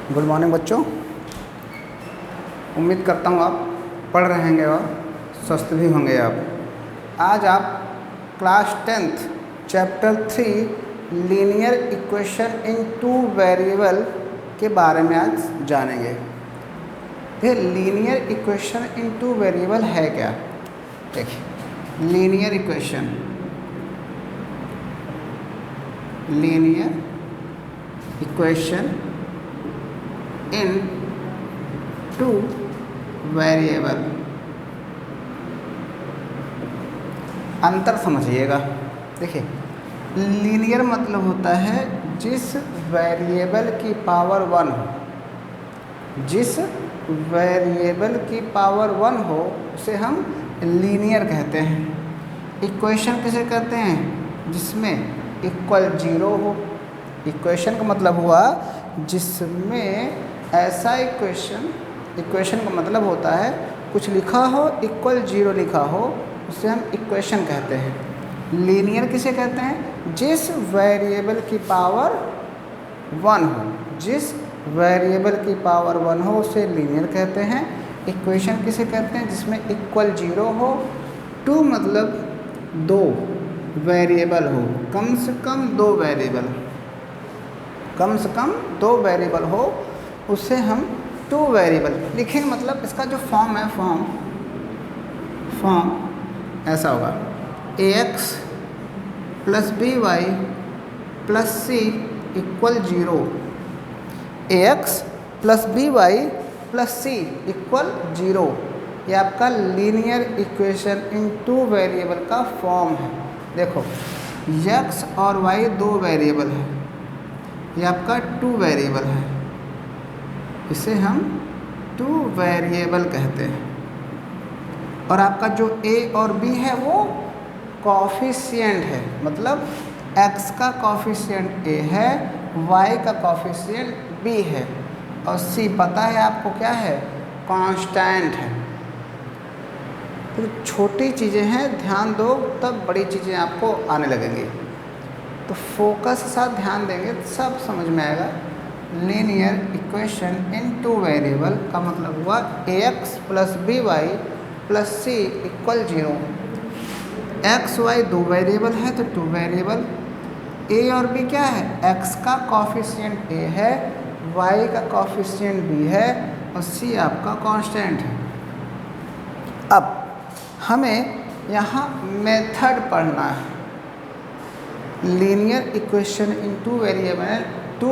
Good morning बच्चों। उम्मीद करता हूँ आप पढ़ रहे होंगे और स्वस्थ भी होंगे। आप आज आप class 10th chapter 3 linear equation इन टू वेरिएबल के बारे में आज जानेंगे। ये लीनियर इक्वेशन इन टू वेरिएबल है क्या? देखिए, लीनियर इक्वेशन इन टू वेरिएबल, अंतर समझिएगा। देखिए, लीनियर मतलब होता है जिस वेरिएबल की पावर 1 हो, जिस वेरिएबल की पावर 1 हो उसे हम लीनियर कहते हैं। इक्वेशन किसे कहते हैं? जिसमें इक्वल 0 हो। इक्वेशन का मतलब हुआ जिसमें ऐसा इक्वेशन का मतलब होता है कुछ लिखा हो इक्वल 0 लिखा हो, उसे हम इक्वेशन कहते हैं। लीनियर किसे कहते हैं? जिस वेरिएबल की पावर 1 हो, जिस वेरिएबल की पावर 1 हो उसे लीनियर कहते हैं। इक्वेशन किसे कहते हैं? जिसमें इक्वल 0 हो, 2 मतलब 2 वेरिएबल हो, कम से कम 2 वेरिएबल, कम से कम 2 वेरिएबल हो, उसे हम 2 वेरिएबल लिखेंगे। मतलब इसका जो फॉर्म है, फॉर्म ऐसा होगा: ax plus B Y plus C equal 0। ax plus B Y plus C equal 0, ये आपका लीनियर इक्वेशन इन 2 वेरिएबल का फॉर्म है। देखो, x और y 2 वेरिएबल है, ये आपका 2 वेरिएबल है, इसे हम 2 वेरिएबल कहते हैं। और आपका जो a और b है वो कॉफिशिएंट है, मतलब x का कॉफिशिएंट a है, y का कॉफिशिएंट b है, और c पता है आपको क्या है? कांस्टेंट है। तो छोटी चीज़ें हैं, ध्यान दो तब बड़ी चीज़ें आपको आने लगेंगी। तो फोकस के साथ ध्यान देंगे तो सब समझ में आएगा। लीनियर इक्वेशन इन 2 वेरिएबल का मतलब हुआ ax plus B Y plus C equal 0। X Y 2 variable है तो 2 वेरिएबल, a और b क्या है? x का कॉफिशिएंट a है, y का कॉफिशिएंट b है, और c आपका कांस्टेंट है। अब हमें यहाँ मेथड पढ़ना है। लीनियर इक्वेशन इन 2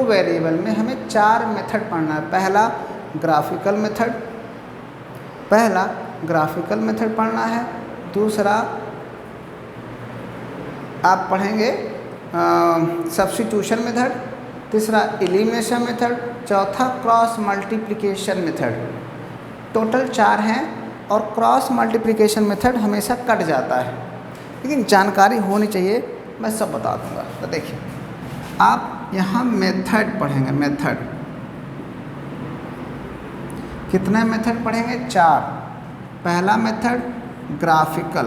वेरिएबल में हमें 4 मेथड पढ़ना है। पहला ग्राफिकल मेथड पढ़ना है। दूसरा आप पढ़ेंगे सब्स्टिट्यूशन मेथड। तीसरा एलिमिनेशन मेथड। चौथा क्रॉस मल्टीप्लिकेशन मेथड। टोटल 4 हैं, और क्रॉस मल्टीप्लिकेशन मेथड हमेशा कट जाता है, लेकिन जानकारी होनी चाहिए, मैं सब बता दूंगा। तो देखिए, आप यहाँ मेथड पढ़ेंगे। मेथड कितने मेथड पढ़ेंगे? 4। पहला मेथड ग्राफिकल,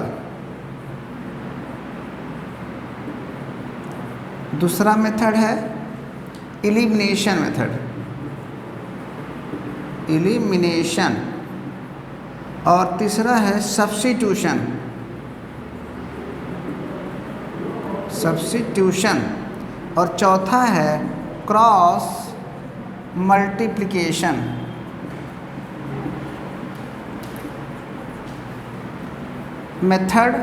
दूसरा मेथड है एलिमिनेशन और तीसरा है सब्स्टिट्यूशन, और चौथा है क्रॉस मल्टीप्लिकेशन। मेथड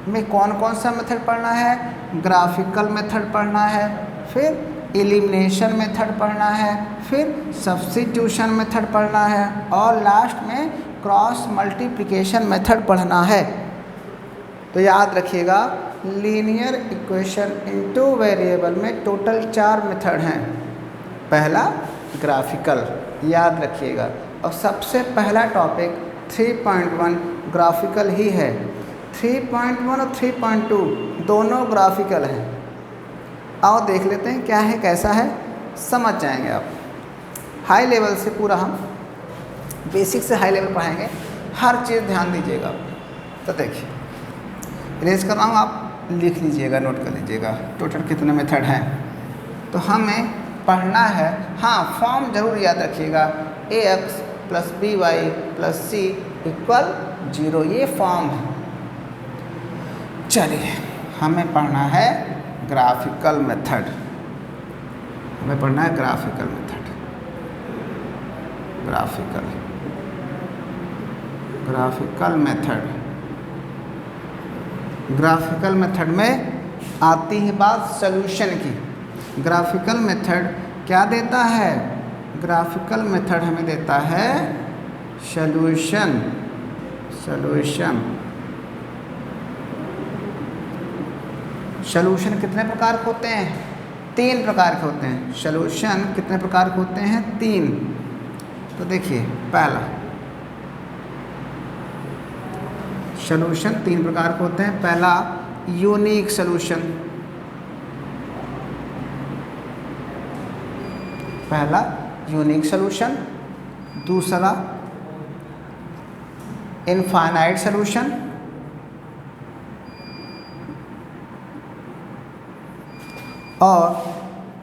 में कौन कौन सा मेथड पढ़ना है? ग्राफिकल मेथड पढ़ना है, फिर एलिमिनेशन मेथड पढ़ना है, फिर सब्स्टिट्यूशन मेथड पढ़ना है, और लास्ट में क्रॉस मल्टीप्लिकेशन मेथड पढ़ना है। तो याद रखिएगा, लीनियर इक्वेशन इन 2 वेरिएबल में टोटल 4 मेथड हैं। पहला ग्राफिकल, याद रखिएगा, और सबसे पहला टॉपिक 3.1 ग्राफिकल ही है। 3.1 और 3.2 दोनों ग्राफिकल हैं। आओ देख लेते हैं क्या है, कैसा है, समझ जाएंगे आप। हाई लेवल से पूरा हम बेसिक से हाई लेवल पढ़ाएंगे, हर चीज़ ध्यान दीजिएगा। तो देखिए, इरेज कर रहा हूँ, आप लिख लीजिएगा, नोट कर लीजिएगा टोटल कितने मेथड हैं। तो हमें पढ़ना है। हाँ, फॉर्म जरूर याद रखिएगा, ax plus B Y plus C equal 0, ये फॉर्म है। चलिए, हमें पढ़ना है ग्राफिकल मेथड, हमें पढ़ना है ग्राफिकल मेथड। ग्राफिकल मेथड में आती है बात सॉल्यूशन की। ग्राफिकल मेथड क्या देता है? ग्राफिकल मेथड हमें देता है सॉल्यूशन। सॉल्यूशन कितने प्रकार के होते हैं? 3 प्रकार के होते हैं। सॉल्यूशन कितने प्रकार के होते हैं? 3। तो देखिए, पहला सॉल्यूशन 3 प्रकार के होते हैं। पहला यूनिक सॉल्यूशन, दूसरा इनफाइनाइट सॉल्यूशन, और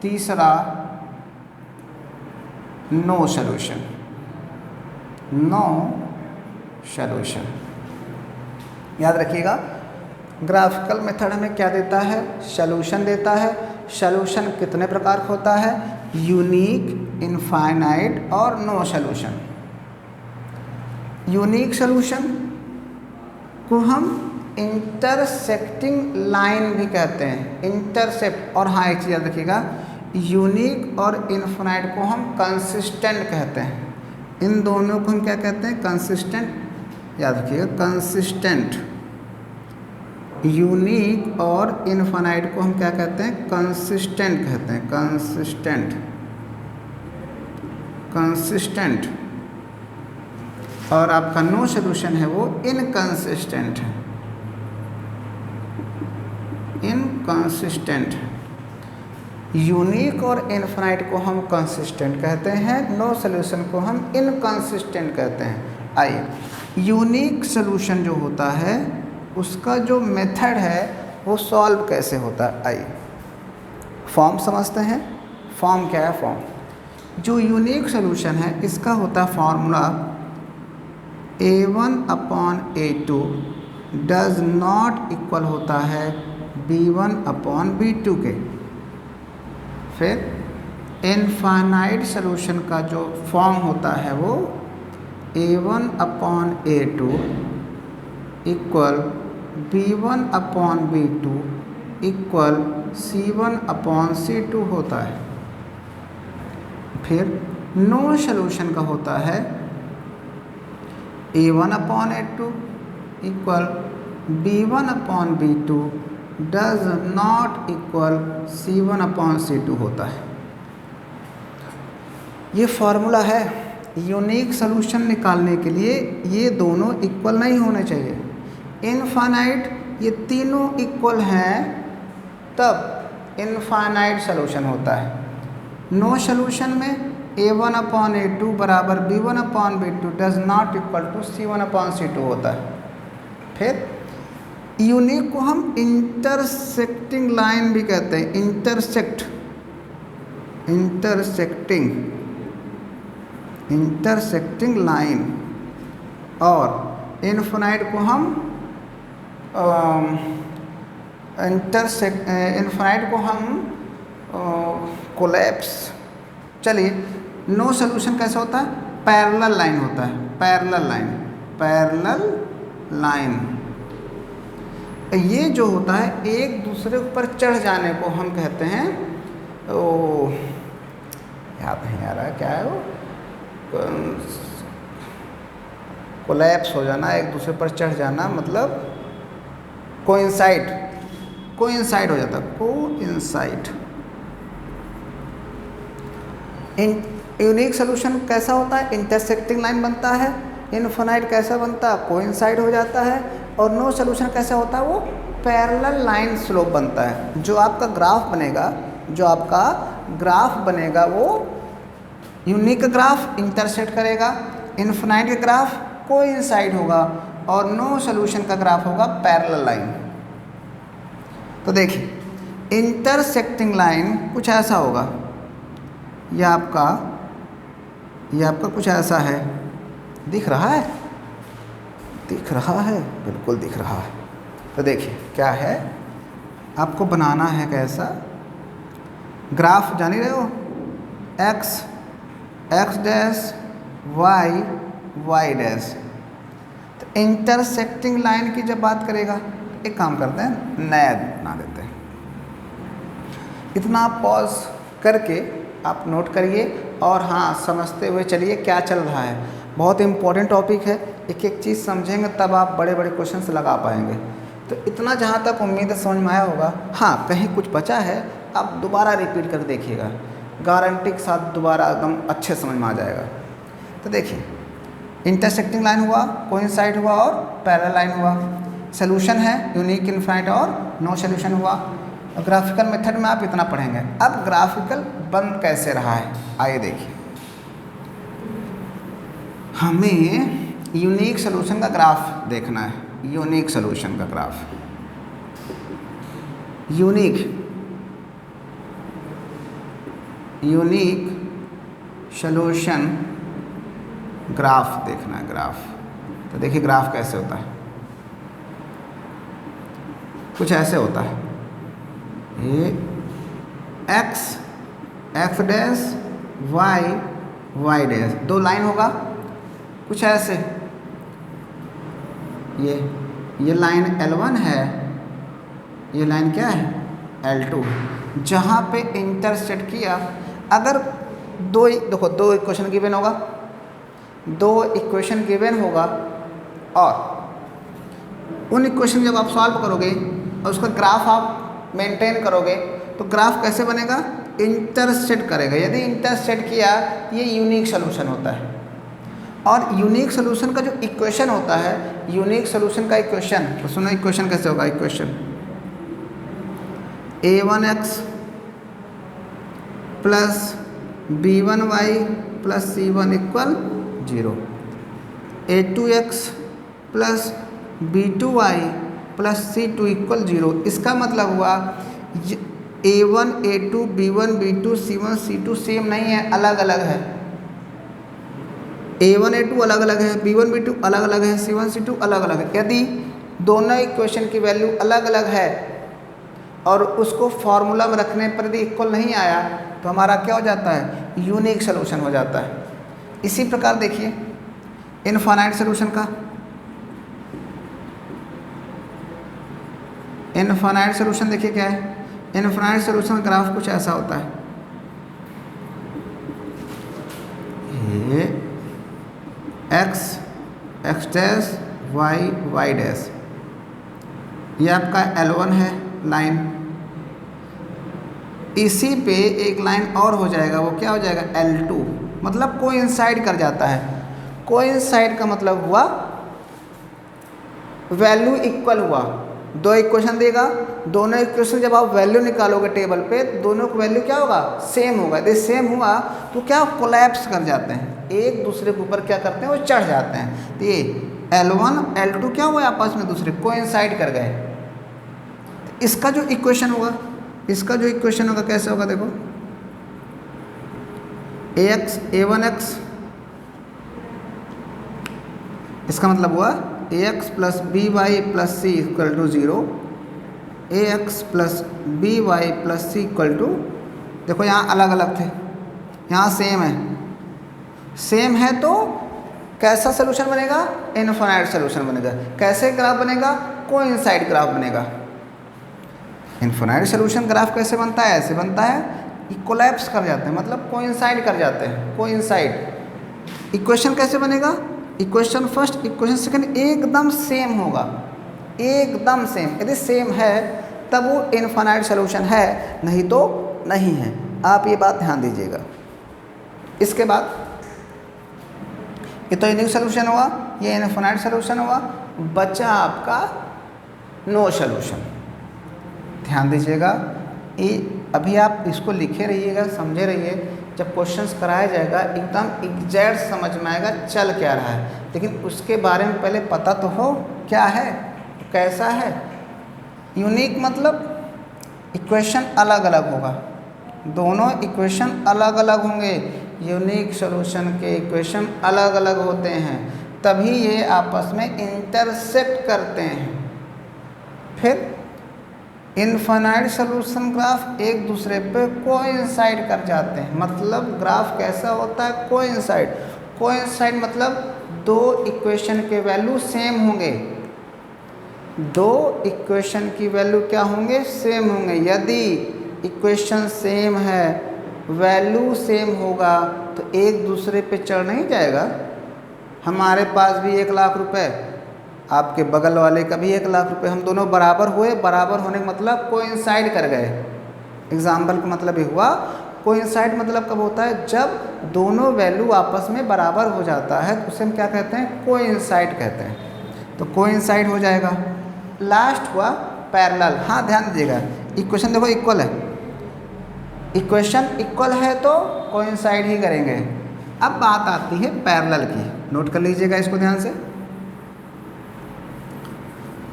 तीसरा नो सॉल्यूशन। याद रखिएगा, ग्राफिकल मेथड हमें क्या देता है? सॉल्यूशन देता है। सॉल्यूशन कितने प्रकार का होता है? यूनिक, इनफाइनाइट और नो सॉल्यूशन। यूनिक सॉल्यूशन को हम इंटरसेक्टिंग लाइन भी कहते हैं, इंटरसेप्ट। और हाँ, एक चीज़ याद रखिएगा, यूनिक और इनफाइनाइट को हम कंसिस्टेंट कहते हैं। इन दोनों को हम क्या कहते हैं? कंसिस्टेंट। याद रखिएगा, कंसिस्टेंट। यूनिक और इनफाइनाइट को हम क्या कहते हैं? कंसिस्टेंट कहते हैं, कंसिस्टेंट। और आपका नो सॉल्यूशन है वो इनकंसिस्टेंट है, यूनिक और इनफाइनाइट को हम कंसिस्टेंट कहते हैं, नो सॉल्यूशन को हम इनकंसिस्टेंट कहते हैं। आइए, यूनिक सॉल्यूशन जो होता है उसका जो मेथड है वो सॉल्व कैसे होता है? आइए फॉर्म समझते हैं। फॉर्म क्या है? फॉर्म जो यूनिक सॉल्यूशन है इसका होता है formula A1/A2 does not equal होता है B1/B2 के। फिर इनफाइनाइट सॉल्यूशन का जो फॉर्म होता है वो A1/A2 equal B1/B2 equal C1/C2 होता है। फिर नो सॉल्यूशन का होता है A1/A2 equal B1/B2 does not equal C1/C2 होता है। ये फॉर्मूला है यूनिक सॉल्यूशन निकालने के लिए। ये दोनों इक्वल नहीं होने चाहिए। इनफाइनाइट ये तीनों इक्वल हैं तब इनफाइनाइट सॉल्यूशन होता है। नो सॉल्यूशन में A1/A2 बराबर B1/B2 does not equal to C1/C2 होता है। फिर यूनिक को हम इंटरसेक्टिंग लाइन भी कहते हैं, इंटरसेक्टिंग लाइन। और इनफाइनाइट को हम कोलैप्स। चलिए, नो सॉल्यूशन कैसा होता है? पैरेलल लाइन होता है, पैरेलल लाइन। ये जो होता है एक दूसरे ऊपर चढ़ जाने को हम कहते हैं, याद नहीं आ रहा क्या है वो, कोलैप्स हो जाना, एक दूसरे पर चढ़ जाना, मतलब कोइंसाइड हो जाता, कोइंसाइड। यूनिक सॉल्यूशन कैसा होता है? इंटरसेक्टिंग लाइन बनता है। इनफाइनाइट कैसा बनता है? कोइंसाइड हो जाता है। और नो सॉल्यूशन कैसा होता है? वो पैरेलल लाइन स्लोप बनता है। जो आपका ग्राफ बनेगा वो यूनिक का ग्राफ इंटरसेक्ट करेगा, इनफाइनाइट का ग्राफ कोइंसाइड होगा, और नो सॉल्यूशन का ग्राफ होगा पैरेलल लाइन। तो देखिए, इंटरसेक्टिंग लाइन कुछ ऐसा होगा, ये आपका कुछ ऐसा है, दिख रहा है? दिख रहा है, बिल्कुल दिख रहा है। तो देखिए क्या है, आपको बनाना है कैसा ग्राफ, जान ही रहे हो, एक्स डैश वाई डैश। तो इंटरसेक्टिंग लाइन की जब बात करेगा, एक काम करते हैं, नया बना देते हैं। इतना पॉज करके आप नोट करिए और हाँ समझते हुए चलिए क्या चल रहा है। बहुत इंपॉर्टेंट टॉपिक है, एक एक चीज़ समझेंगे तब आप बड़े बड़े क्वेश्चंस लगा पाएंगे। तो इतना जहाँ तक उम्मीद है समझ में आया होगा। हाँ कहीं कुछ बचा है आप दोबारा रिपीट कर देखिएगा, गारंटी के साथ दोबारा एकदम अच्छे समझ में आ जाएगा। तो देखिए इंटरसेक्टिंग लाइन हुआ, कोइंसाइड हुआ और पैरेलल लाइन हुआ। सोल्यूशन है यूनिक, इनफाइनाइट और नो सोल्यूशन हुआ। ग्राफिकल मेथड में आप इतना पढ़ेंगे। अब ग्राफिकल बन कैसे रहा है, आइए देखिए। हमें यूनिक सोल्यूशन का ग्राफ देखना है, यूनिक सोल्यूशन का ग्राफ, यूनिक सोल्यूशन ग्राफ देखना है, ग्राफ। तो देखिए ग्राफ कैसे होता है, कुछ ऐसे होता है, ये एक्स डैश वाई डैश, दो लाइन होगा कुछ ऐसे। ये लाइन L1 है, ये लाइन क्या है L2। जहाँ पे इंटरसेक्ट किया, अगर दो इक्वेशन गिवन होगा, और उन इक्वेशन जब आप सॉल्व करोगे और उसका ग्राफ आप मेंटेन करोगे, तो ग्राफ कैसे बनेगा, इंटरसेक्ट करेगा। यदि इंटरसेक्ट किया, ये यूनिक सोल्यूशन होता है। और यूनिक सोल्यूशन का जो इक्वेशन होता है, यूनिक सोल्यूशन का इक्वेशन, तो सुनो इक्वेशन कैसे होगा। Equation a1x plus b1y plus c1 equal 0, a2x plus b2y plus c2 equal 0। इसका मतलब हुआ a1 a2 b1 b2 c1 c2 same नहीं है, अलग अलग है। a1 a2 अलग अलग है, b1 b2 अलग अलग है, c1 c2 अलग अलग है। यदि दोनों इक्वेशन की वैल्यू अलग अलग है और उसको फॉर्मूला में रखने पर यदि इक्वल नहीं आया, तो हमारा क्या हो जाता है, यूनिक सोल्यूशन हो जाता है। इसी प्रकार देखिए इनफाइनाइट सोल्यूशन का, इनफाइनाइट सोल्यूशन देखिए क्या है। इनफाइनाइट सोल्यूशन का ग्राफ कुछ ऐसा होता है, ये एक्स डैश वाई डैश, ये आपका L1 है लाइन। इसी पे एक लाइन और हो जाएगा, वो क्या हो जाएगा L2, मतलब कोइंसाइड कर जाता है। कोइंसाइड का मतलब हुआ वैल्यू इक्वल हुआ। दो इक्वेशन देगा, दोनों इक्वेशन जब आप वैल्यू निकालोगे टेबल पे, दोनों की वैल्यू क्या होगा, सेम होगा। यदि सेम हुआ तो क्या कोलैप्स कर जाते हैं, एक दूसरे के ऊपर क्या करते हैं, वो चढ़ जाते हैं। तो ये L1 L2 क्या हुआ, आपस में दूसरे कोइंसाइड कर गए। इसका जो इक्वेशन होगा, कैसे होगा, देखो a1x, इसका मतलब हुआ ax plus B Y plus C equal to 0, ax plus B Y plus C equal to, देखो यहाँ अलग अलग थे, यहाँ सेम है तो कैसा सोल्यूशन बनेगा, इनफाइनाइट सोल्यूशन बनेगा। कैसे ग्राफ बनेगा, कोइंसाइड ग्राफ बनेगा। इनफाइनाइट सोल्यूशन ग्राफ कैसे बनता है, ऐसे बनता है, कोलैप्स कर जाते हैं, मतलब कोइंसाइड कर जाते हैं, कोइंसाइड। इक्वेशन कैसे बनेगा, इक्वेशन फर्स्ट इक्वेशन सेकंड एकदम सेम होगा, एकदम सेम। यदि सेम है तब वो इनफाइनाइट सोल्यूशन है, नहीं तो नहीं है। आप ये बात ध्यान दीजिएगा। इसके बाद ये तो यूनिक सोल्यूशन हुआ, ये इनफाइनाइट सोल्यूशन हुआ, बचा आपका नो सोल्यूशन। ध्यान दीजिएगा, ये अभी आप इसको लिखे रहिएगा, समझे रहिए। जब क्वेश्चंस कराया जाएगा एकदम एग्जैक्ट समझ में आएगा चल क्या रहा है। लेकिन उसके बारे में पहले पता तो हो क्या है, कैसा है। यूनिक मतलब इक्वेशन अलग अलग होगा, दोनों इक्वेशन अलग अलग होंगे, यूनिक सॉल्यूशन के इक्वेशन अलग अलग होते हैं, तभी ये आपस में इंटरसेक्ट करते हैं। फिर इनफाइनाइट सॉल्यूशन ग्राफ एक दूसरे पे कोइंसाइड कर जाते हैं। मतलब ग्राफ कैसा होता है? कोइंसाइड। कोइंसाइड मतलब दो इक्वेशन के वैल्यू सेम होंगे, दो इक्वेशन की वैल्यू क्या होंगे? सेम होंगे। यदि इक्वेशन सेम है, वैल्यू सेम होगा तो एक दूसरे पे चढ़ नहीं जाएगा। हमारे पास भी 1 लाख रुपए, आपके बगल वाले का भी 1 लाख रुपए, हम दोनों बराबर हुए, बराबर होने का मतलब कोइंसाइड कर गए। एग्जाम्पल का मतलब ये हुआ, कोइंसाइड मतलब कब होता है? जब दोनों वैल्यू आपस में बराबर हो जाता है तो उसे हम क्या कहते हैं? कोइंसाइड कहते हैं। तो कोइंसाइड हो जाएगा। लास्ट हुआ पैरेलल। हाँ ध्यान दीजिएगा, इक्वेशन देखो इक्वल है, इक्वेशन इक्वल है तो कोइंसाइड ही करेंगे। अब बात आती है पैरेलल की, नोट कर लीजिएगा इसको ध्यान से,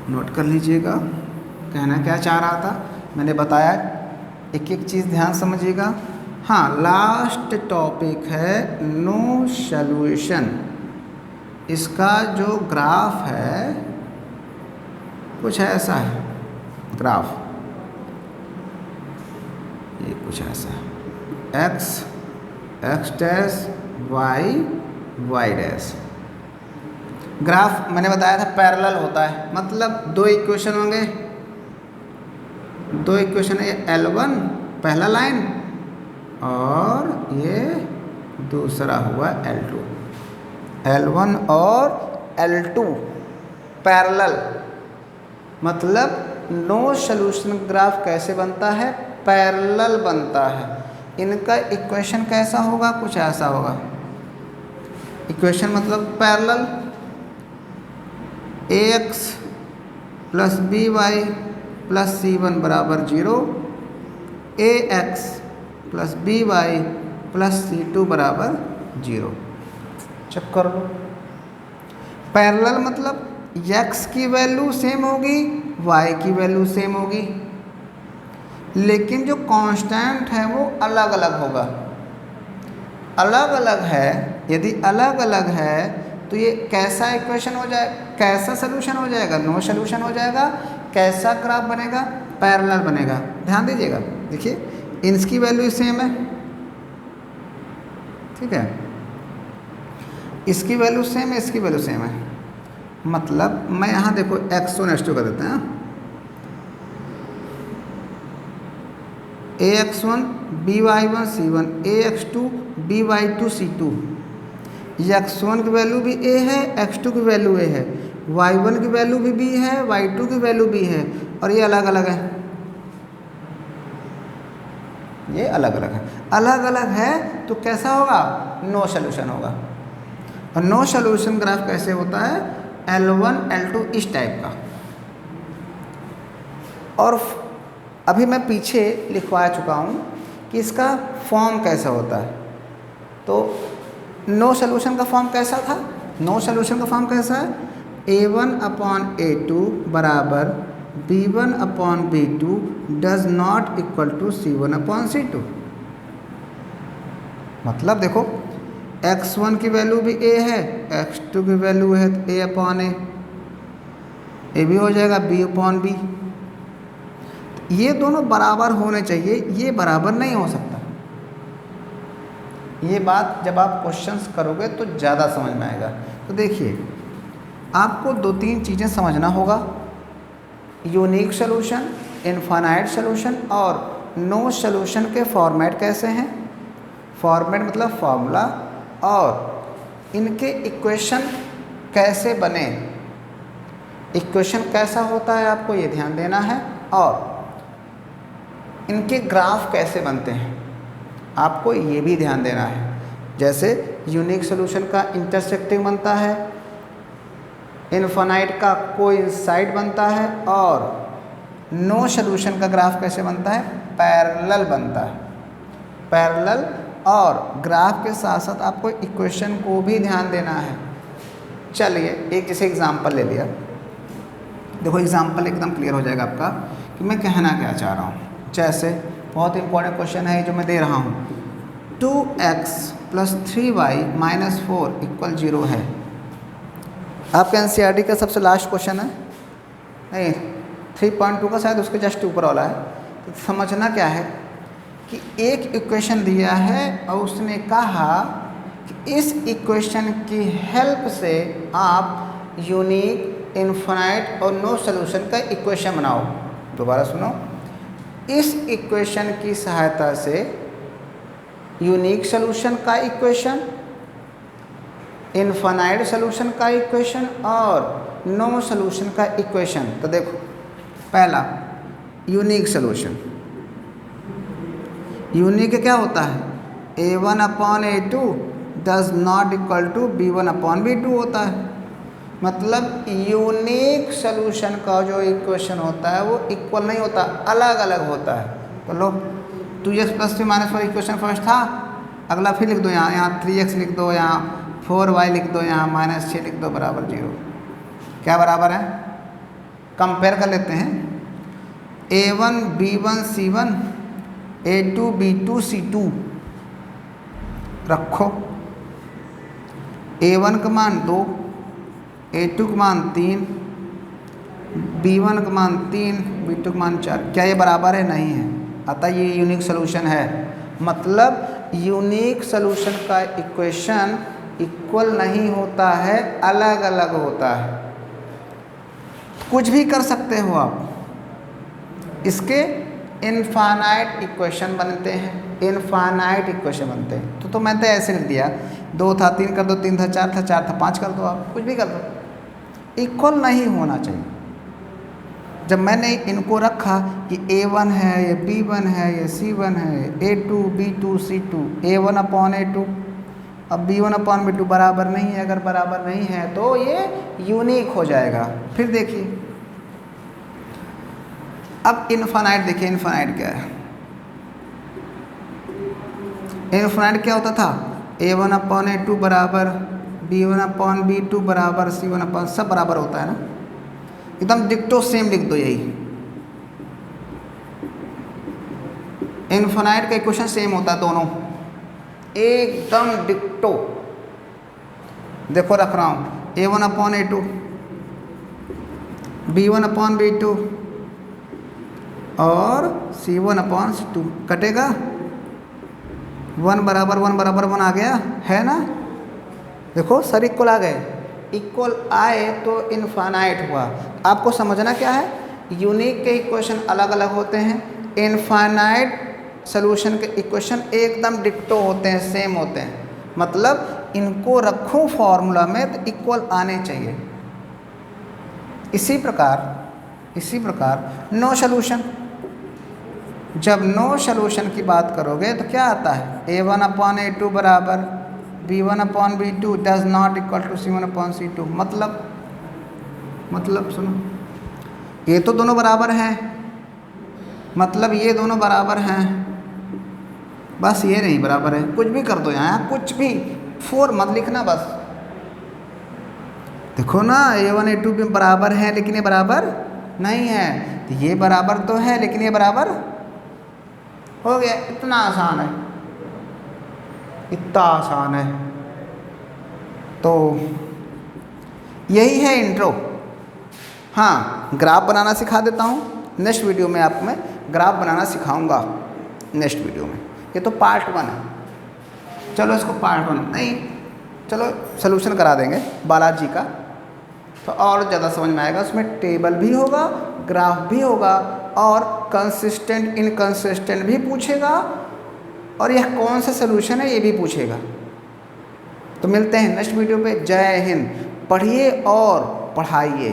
नोट कर लीजिएगा कहना क्या चाह रहा था। मैंने बताया, एक एक चीज़ ध्यान समझिएगा। हाँ, लास्ट टॉपिक है नो सॉल्यूशन। इसका जो ग्राफ है कुछ ऐसा है, ग्राफ ये कुछ ऐसा है, X dash Y dash. Graph मैंने बताया था पैरेलल होता है, मतलब दो इक्वेशन होंगे, दो इक्वेशन है, L1 पहला लाइन और ये दूसरा हुआ L2, L1 और L2 पैरेलल। मतलब नो सॉल्यूशन ग्राफ कैसे बनता है? पैरेलल बनता है। इनका इक्वेशन कैसा होगा? कुछ ऐसा होगा। इक्वेशन मतलब parallel, ax plus by plus c1 बराबर 0, ax plus by plus c2 बराबर 0। चेक कर लो। पैरेलल मतलब x की वैल्यू सेम होगी, y की वैल्यू सेम होगी, लेकिन जो कांस्टेंट है वो अलग अलग होगा। अलग अलग है, यदि अलग अलग है तो ये कैसा इक्वेशन हो जाए, कैसा सलूशन हो जाएगा? नो सलूशन हो जाएगा। कैसा ग्राफ बनेगा? पैरेलल बनेगा। ध्यान दीजिएगा, देखिए इनकी वैल्यू सेम है, ठीक है, इसकी वैल्यू सेम है, इसकी वैल्यू सेम है। मतलब मैं यहाँ देखो x1 x2 कर देते हैं, ax1 by1 c1 ax2 by2 c2। x1 की वैल्यू भी a है, x2 की वैल्यू a है, y1 की वैल्यू भी b है, y2 की वैल्यू b है, और ये अलग अलग है, ये अलग अलग है। अलग अलग है तो कैसा होगा? नो सॉल्यूशन होगा। और नो सॉल्यूशन ग्राफ कैसे होता है? L1 L2 इस टाइप का। और अभी मैं पीछे लिखवा चुका हूँ कि इसका फॉर्म कैसा होता है। तो नो सॉल्यूशन का फॉर्म कैसा था? नो सॉल्यूशन का फॉर्म कैसा है? a1/a2 बराबर b1/b2 does not equal to c1/c2। मतलब देखो x1 की वैल्यू भी a है, x2 की वैल्यू है a/a, ये भी हो जाएगा b/b। ये दोनों बराबर होने चाहिए, ये बराबर नहीं हो सकता। ये बात जब आप क्वेश्चंस करोगे तो ज़्यादा समझ में आएगा। तो देखिए, आपको 2-3 चीज़ें समझना होगा, यूनिक सॉल्यूशन, इनफाइनाइट सॉल्यूशन और नो सॉल्यूशन के फॉर्मेट कैसे हैं। फॉर्मेट मतलब फॉर्मूला, और इनके इक्वेशन कैसे बने, इक्वेशन कैसा होता है आपको ये ध्यान देना है, और इनके ग्राफ कैसे बनते हैं आपको ये भी ध्यान देना है। जैसे यूनिक सॉल्यूशन का इंटरसेक्टिंग बनता है, इनफाइनाइट का कोइंसाइड बनता है, और नो सॉल्यूशन का ग्राफ कैसे बनता है? पैरेलल बनता है। पैरेलल और ग्राफ के साथ साथ आपको इक्वेशन को भी ध्यान देना है। चलिए एक जैसे एग्जांपल ले लिया, देखो एग्जांपल एकदम क्लियर हो जाएगा आपका कि मैं कहना क्या चाह रहा हूँ। जैसे बहुत इंपॉर्टेंट क्वेश्चन है जो मैं दे रहा हूँ। 2x + 3y - 4 = 0 है। आपका एनसीईआरटी का सबसे लास्ट क्वेश्चन है, नहीं 3.2 का शायद उसके जस्ट ऊपर वाला है। तो समझना क्या है कि एक इक्वेशन दिया है और उसने कहा कि इस इक्वेशन की हेल्प से आप यूनिक, इनफाइनाइट और नो सॉल्यूशन का इक्वेशन बनाओ। दोबारा सुनो, इस इक्वेशन की सहायता से यूनिक सॉल्यूशन का इक्वेशन, इनफाइनाइट सॉल्यूशन का इक्वेशन और नो सॉल्यूशन का इक्वेशन। तो देखो, पहला यूनिक सॉल्यूशन। यूनिक क्या होता है? a1/a2 does not equal to b1/b2 होता है। मतलब यूनिक सॉल्यूशन का जो इक्वेशन होता है वो इक्वल नहीं होता, अलग अलग होता है। तो लो 2x + 3 - 4 इक्वेशन फर्स्ट था, अगला फिर लिख दो, यहाँ 3x लिख दो, यहाँ 4y लिख दो, यहाँ -6 लिख दो, बराबर 0। क्या बराबर है? कंपेयर कर लेते हैं। a1 b1 c1 a2 b2 c2 रखो। a1 का मान 2, a2 का मान 3, b1 का मान 3, b2 का मान 4। क्या ये बराबर है? नहीं है, अतः ये यूनिक सॉल्यूशन है। मतलब यूनिक सॉल्यूशन का इक्वेशन इक्वल नहीं होता है, अलग अलग होता है। कुछ भी कर सकते हो आप, इसके इनफाइनाइट इक्वेशन बनते हैं, इनफाइनाइट इक्वेशन बनते हैं। तो मैंने तो ऐसे लिख दिया, 2 था 3 कर दो, 3 था 4 था, 4 था 5 कर दो, आप कुछ भी कर दो, इक्वल नहीं होना चाहिए। जब मैंने इनको रखा कि a1 है, ये b1 है, ये c1 है, a2 b2 c2, a1/a2, अब b1/b2 बराबर नहीं है। अगर बराबर नहीं है तो ये यूनिक हो जाएगा। फिर देखिए, अब इनफाइनाइट देखिए, इनफाइनाइट क्या है? इनफाइनाइट क्या होता था? a1/a2 बराबर b1/b2 बराबर c1/, सब बराबर होता है ना, एकदम डिक्टो सेम लिख दो। यही इनफाइनाइट का इक्वेशन सेम होता है, दोनों एकदम डिक्टो। देखो रख रहा हूँ, a1/a2 b1/b2 और c1/c2 कटेगा, 1 बराबर 1 बराबर 1 आ गया है ना। देखो सर इक्वल आ गए, इक्वल आए तो इनफाइनाइट हुआ। आपको समझना क्या है, यूनिक के इक्वेशन अलग अलग होते हैं, इनफाइनाइट सॉल्यूशन के इक्वेशन एकदम डिक्टो होते हैं, सेम होते हैं। मतलब इनको रखूं फॉर्मूला में तो इक्वल आने चाहिए। इसी प्रकार नो सॉल्यूशन, जब नो सॉल्यूशन की बात करोगे तो क्या आता है? a1/a2 बराबर b1/b2 does not equal to c1/c2। मतलब सुनो, ये तो दोनों बराबर हैं, मतलब ये दोनों बराबर हैं, बस ये नहीं बराबर है। कुछ भी कर दो यहाँ, कुछ भी, 4 मत लिखना बस। देखो ना, a1 a2 भी बराबर है लेकिन ये बराबर नहीं है, तो ये बराबर तो है लेकिन ये बराबर हो गया। इतना आसान है, इतना आसान है। तो यही है इंट्रो। हाँ, ग्राफ बनाना सिखा देता हूँ नेक्स्ट वीडियो में, आपको मैं ग्राफ बनाना सिखाऊंगा नेक्स्ट वीडियो में। ये तो पार्ट 1 है, चलो इसको पार्ट 1 नहीं, चलो सॉल्यूशन करा देंगे बालाजी का, तो और ज़्यादा समझ में आएगा। उसमें टेबल भी होगा, ग्राफ भी होगा और कंसिस्टेंट इनकंसिस्टेंट भी पूछेगा, और यह कौन सा सॉल्यूशन है ये भी पूछेगा। तो मिलते हैं नेक्स्ट वीडियो पे। जय हिंद। पढ़िए और पढ़ाइए।